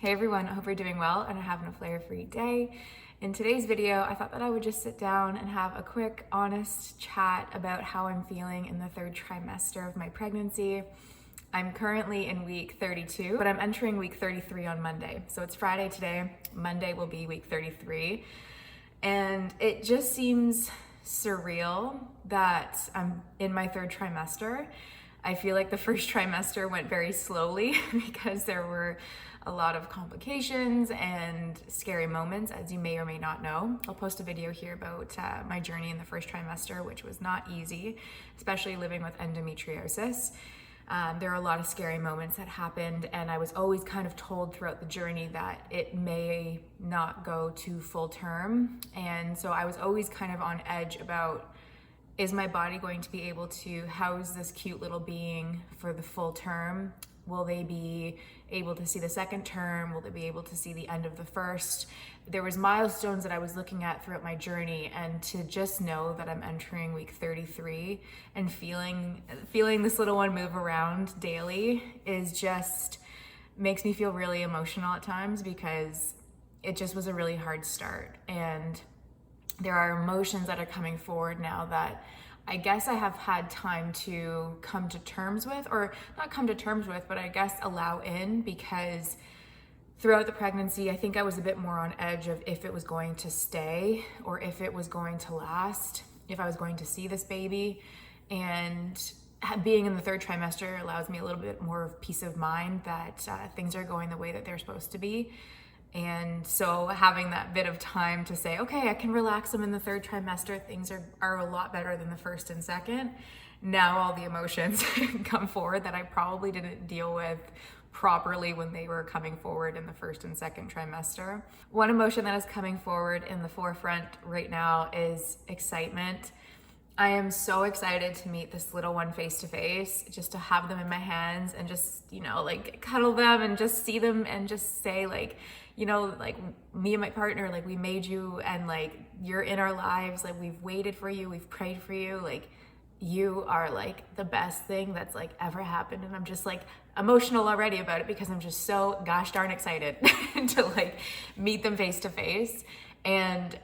Hey everyone, I hope you're doing well and are having a flare-free day. In today's video, I thought that I would just sit down and have a quick, honest chat about how I'm feeling in the third trimester of my pregnancy. I'm currently in week 32, but I'm entering week 33 on Monday. So it's Friday today, Monday will be week 33. And it just seems surreal that I'm in my third trimester. I feel like the first trimester went very slowly because there were a lot of complications and scary moments, as you may or may not know. I'll post a video here about my journey in the first trimester, which was not easy, especially living with endometriosis. There are a lot of scary moments that happened, and I was always kind of told throughout the journey that it may not go to full term. And so I was always kind of on edge about, is my body going to be able to house this cute little being for the full term? Will they be able to see the second term? Will they be able to see the end of the first? There was milestones that I was looking at throughout my journey, and to just know that I'm entering week 33 and feeling this little one move around daily is just makes me feel really emotional at times, because it just was a really hard start. And there are emotions that are coming forward now that I guess I have had time to come to terms with, or not come to terms with, but I guess allow in, because throughout the pregnancy, I think I was a bit more on edge of if it was going to stay or if it was going to last, if I was going to see this baby. And being in the third trimester allows me a little bit more of peace of mind that things are going the way that they're supposed to be. And so having that bit of time to say, okay, I can relax them in the third trimester, things are a lot better than the first and second. Now all the emotions come forward that I probably didn't deal with properly when they were coming forward in the first and second trimester. One emotion that is coming forward in the forefront right now is excitement. I am so excited to meet this little one face to face, just to have them in my hands and just, like cuddle them and just see them and just say, like, like me and my partner, like, we made you, and like, you're in our lives, like, we've waited for you, we've prayed for you, like, you are like the best thing that's like ever happened. And I'm just like emotional already about it, because I'm just so gosh darn excited to like meet them face to face. And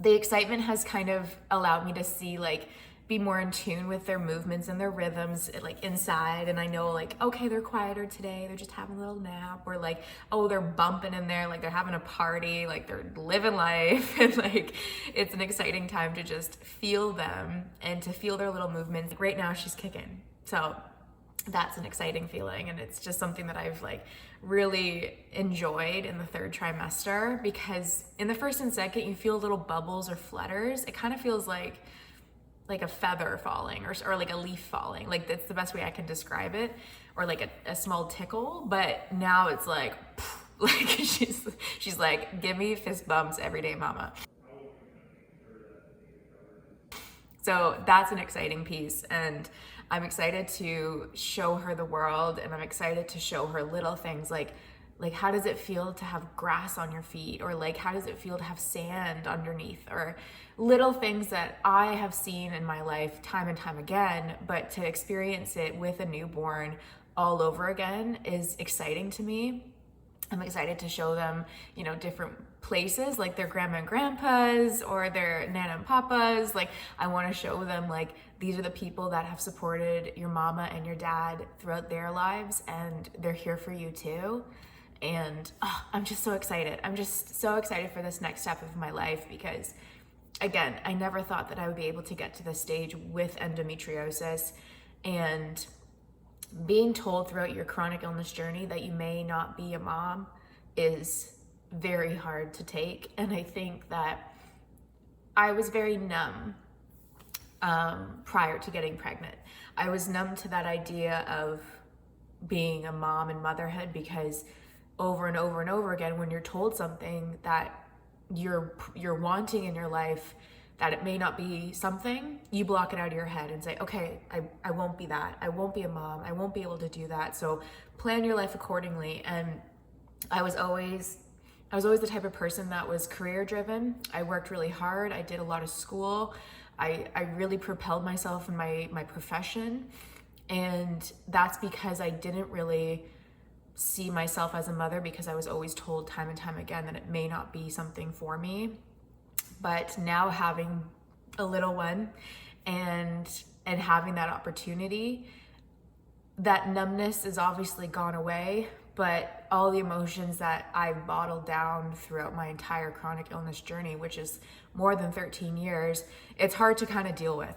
the excitement has kind of allowed me to see, like, be more in tune with their movements and their rhythms, like inside. And I know, like, okay, they're quieter today, they're just having a little nap, or like, oh, they're bumping in there, like they're having a party, like they're living life. And like, it's an exciting time to just feel them and to feel their little movements. Like, right now she's kicking, so that's an exciting feeling. And it's just something that I've like really enjoyed in the third trimester, because in the first and second you feel little bubbles or flutters. It kind of feels like a feather falling, or like a leaf falling. Like, that's the best way I can describe it, or like a small tickle. But now it's like, like she's like, give me fist bumps every day, mama. So that's an exciting piece, and I'm excited to show her the world, and I'm excited to show her little things like how does it feel to have grass on your feet, or like how does it feel to have sand underneath, or little things that I have seen in my life time and time again, but to experience it with a newborn all over again is exciting to me. I'm excited to show them, different places, like their grandma and grandpas or their nana and papas. Like, I want to show them, like, these are the people that have supported your mama and your dad throughout their lives, and they're here for you too. And I'm just so excited. I'm just so excited for this next step of my life, because again, I never thought that I would be able to get to this stage with endometriosis. And being told throughout your chronic illness journey that you may not be a mom is very hard to take. And I think that I was very numb prior to getting pregnant. I was numb to that idea of being a mom and motherhood, because over and over and over again, when you're told something that you're wanting in your life, that it may not be something, you block it out of your head and say, okay, I won't be that. I won't be a mom. I won't be able to do that. So plan your life accordingly. And I was always the type of person that was career driven. I worked really hard. I did a lot of school. I really propelled myself in my profession. And that's because I didn't really see myself as a mother because I was always told time and time again that it may not be something for me. But now having a little one and having that opportunity, that numbness is obviously gone away, but all the emotions that I've bottled down throughout my entire chronic illness journey, which is more than 13 years, it's hard to kind of deal with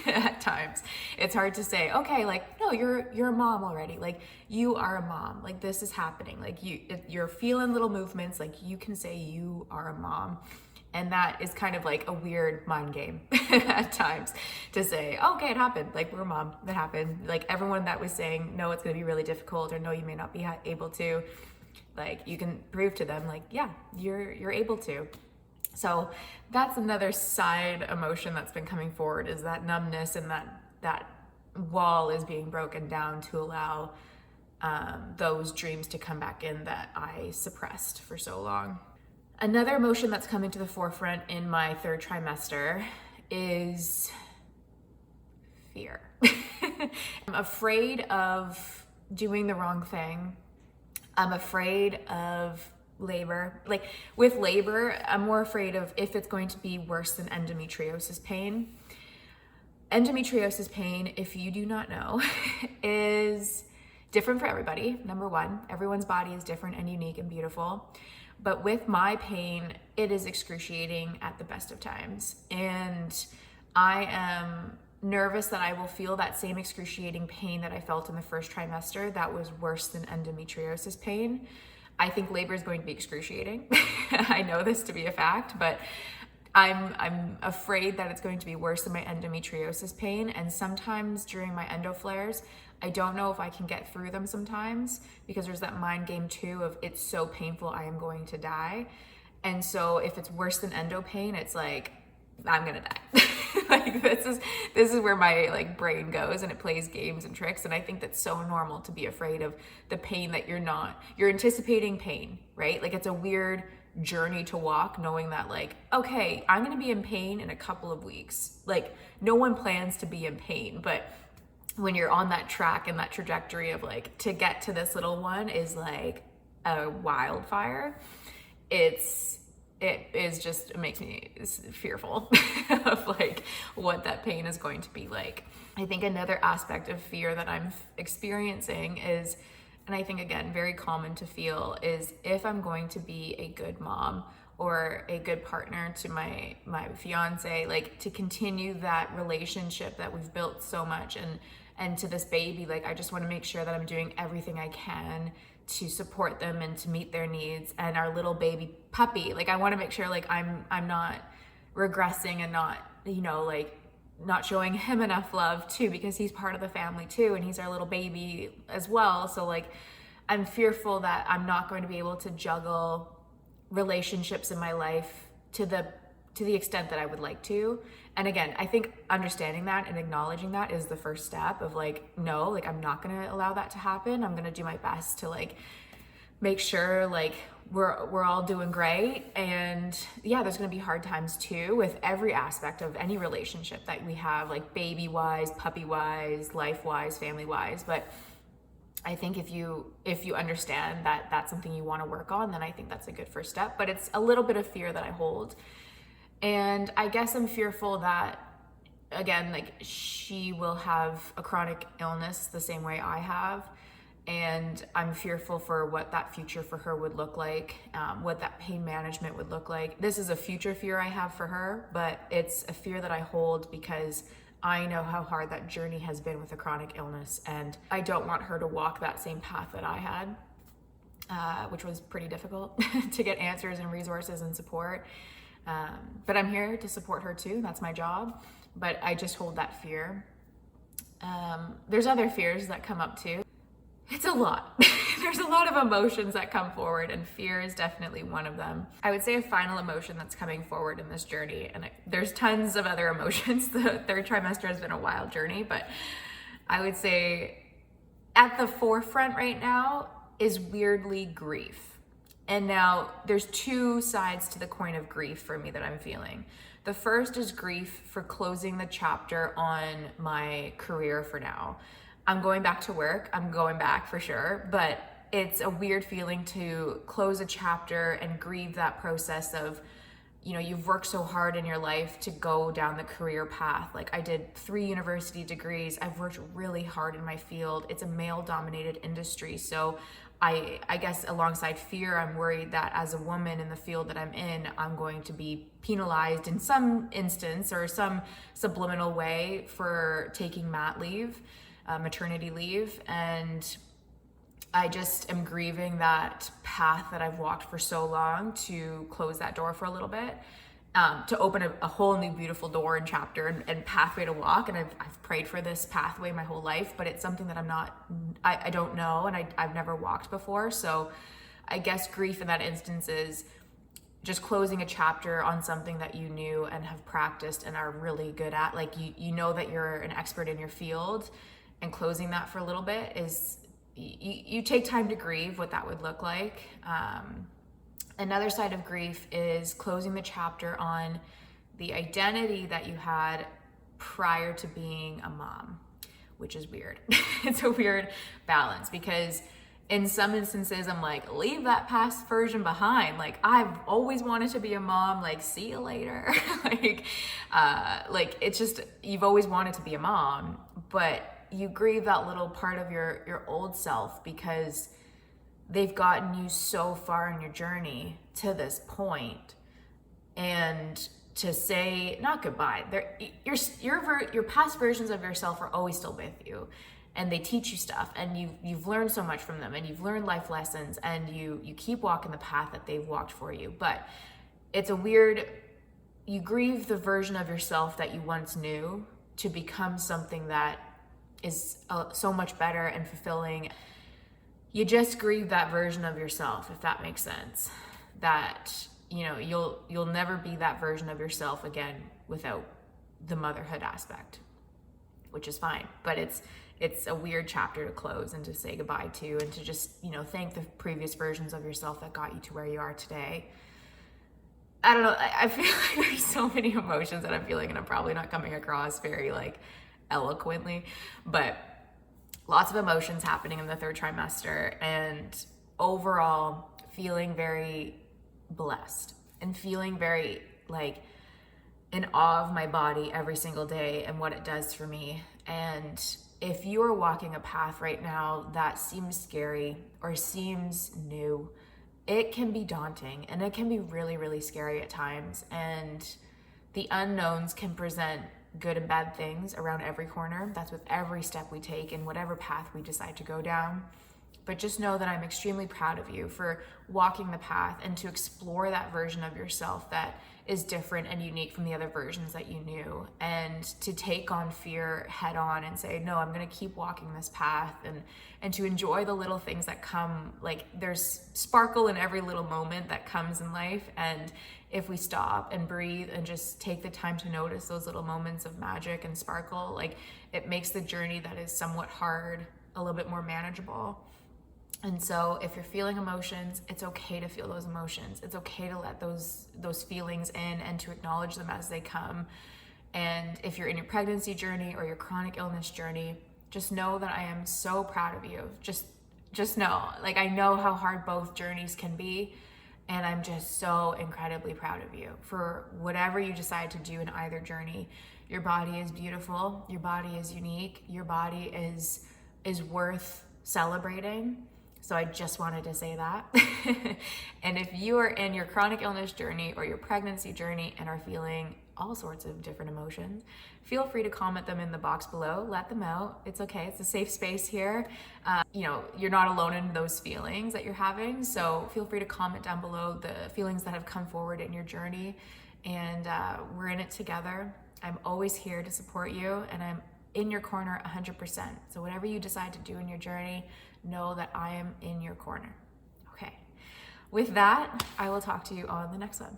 at times. It's hard to say, okay, like, no, you're a mom already. Like, you are a mom. Like, this is happening. Like, you're feeling little movements. Like, you can say you are a mom. And that is kind of like a weird mind game at times to say, oh, okay, it happened. Like, we're a mom, that happened. Like, everyone that was saying, no, it's gonna be really difficult, or no, you may not be able to, like, you can prove to them, like, yeah, you're able to. So that's another side emotion that's been coming forward, is that numbness, and that wall is being broken down to allow those dreams to come back in that I suppressed for so long. Another emotion that's coming to the forefront in my third trimester is fear. I'm afraid of doing the wrong thing. I'm afraid of labor. Like, with labor, I'm more afraid of if it's going to be worse than endometriosis pain. Endometriosis pain, if you do not know, is different for everybody. Number one, everyone's body is different and unique and beautiful. But with my pain, it is excruciating at the best of times. And I am nervous that I will feel that same excruciating pain that I felt in the first trimester that was worse than endometriosis pain. I think labor is going to be excruciating. I know this to be a fact, but I'm afraid that it's going to be worse than my endometriosis pain. And sometimes during my endo flares, I don't know if I can get through them sometimes, because there's that mind game too of it's so painful, I am going to die. And so if it's worse than endo pain, it's like, I'm gonna die. Like, this is where my like brain goes, and it plays games and tricks. And I think that's so normal to be afraid of the pain that you're anticipating pain, right? Like, it's a weird journey to walk, knowing that, like, okay, I'm gonna be in pain in a couple of weeks. Like, no one plans to be in pain, but when you're on that track and that trajectory of like, to get to this little one is like a wildfire, it makes me fearful of like what that pain is going to be like. I think another aspect of fear that I'm experiencing is, and I think again, very common to feel, is if I'm going to be a good mom or a good partner to my fiance, like, to continue that relationship that we've built so much, and to this baby, like, I just want to make sure that I'm doing everything I can to support them and to meet their needs. And our little baby puppy, like, I want to make sure like I'm not regressing and not, like, not showing him enough love too, because he's part of the family too, and he's our little baby as well. So like, I'm fearful that I'm not going to be able to juggle relationships in my life to the extent that I would like to. And again, I think understanding that and acknowledging that is the first step of like, no, like, I'm not going to allow that to happen. I'm going to do my best to like make sure like we're all doing great. And yeah, there's going to be hard times too with every aspect of any relationship that we have, like baby wise, puppy wise, life wise, family wise. But I think if you understand that that's something you want to work on, then I think that's a good first step. But it's a little bit of fear that I hold. And I guess I'm fearful that, again, like, she will have a chronic illness the same way I have. And I'm fearful for what that future for her would look like, what that pain management would look like. This is a future fear I have for her, but it's a fear that I hold because I know how hard that journey has been with a chronic illness. And I don't want her to walk that same path that I had, which was pretty difficult to get answers and resources and support. But I'm here to support her too. That's my job. But I just hold that fear. There's other fears that come up too. It's a lot. There's a lot of emotions that come forward, and fear is definitely one of them. I would say a final emotion that's coming forward in this journey, and there's tons of other emotions. The third trimester has been a wild journey, but I would say at the forefront right now is weirdly grief. And now there's two sides to the coin of grief for me that I'm feeling. The first is grief for closing the chapter on my career for now. I'm going back to work. I'm going back for sure, but it's a weird feeling to close a chapter and grieve that process of, you know, you've worked so hard in your life to go down the career path. Like I did 3 university degrees. I've worked really hard in my field. It's a male-dominated industry. So I guess alongside fear, I'm worried that as a woman in the field that I'm in, I'm going to be penalized in some instance or some subliminal way for taking mat leave, maternity leave. And I just am grieving that path that I've walked for so long to close that door for a little bit, to open a whole new beautiful door and chapter and pathway to walk. And I've prayed for this pathway my whole life, but it's something that I don't know, and I've never walked before. So I guess grief in that instance is just closing a chapter on something that you knew and have practiced and are really good at. Like you know that you're an expert in your field, and closing that for a little bit is, you take time to grieve what that would look like. Another side of grief is closing the chapter on the identity that you had prior to being a mom, which is weird. It's a weird balance because in some instances I'm like, leave that past version behind. Like I've always wanted to be a mom, like see you later. like it's just, you've always wanted to be a mom, but you grieve that little part of your old self because they've gotten you so far in your journey to this point. And to say, not goodbye, your past versions of yourself are always still with you, and they teach you stuff, and you've learned so much from them, and you've learned life lessons, and you keep walking the path that they've walked for you. But it's a weird, you grieve the version of yourself that you once knew to become something that is so much better and fulfilling. You just grieve that version of yourself, if that makes sense. That, you know, you'll never be that version of yourself again without the motherhood aspect, which is fine. But it's a weird chapter to close and to say goodbye to, and to just, you know, thank the previous versions of yourself that got you to where you are today. I don't know, I feel like there's so many emotions that I'm feeling, and I'm probably not coming across very like eloquently, but lots of emotions happening in the 3rd trimester, and overall feeling very blessed and feeling very like in awe of my body every single day and what it does for me. And if you are walking a path right now that seems scary or seems new, it can be daunting, and it can be really, really scary at times. And the unknowns can present good and bad things around every corner. That's with every step we take in whatever path we decide to go down. But just know that I'm extremely proud of you for walking the path and to explore that version of yourself that is different and unique from the other versions that you knew, and to take on fear head on and say, no, I'm going to keep walking this path, and to enjoy the little things that come. Like there's sparkle in every little moment that comes in life. And if we stop and breathe and just take the time to notice those little moments of magic and sparkle, like it makes the journey that is somewhat hard a little bit more manageable. And so if you're feeling emotions, it's okay to feel those emotions. It's okay to let those feelings in and to acknowledge them as they come. And if you're in your pregnancy journey or your chronic illness journey, just know that I am so proud of you. Just know, like I know how hard both journeys can be, and I'm just so incredibly proud of you for whatever you decide to do in either journey. Your body is beautiful. Your body is unique. Your body is worth celebrating. So I just wanted to say that. And if you are in your chronic illness journey or your pregnancy journey and are feeling all sorts of different emotions, feel free to comment them in the box below. Let them out. It's okay. It's a safe space here. You know, you're not alone in those feelings that you're having. So feel free to comment down below the feelings that have come forward in your journey. And we're in it together. I'm always here to support you, and I'm in your corner 100%. So whatever you decide to do in your journey, know that I am in your corner. Okay. With that, I will talk to you on the next one.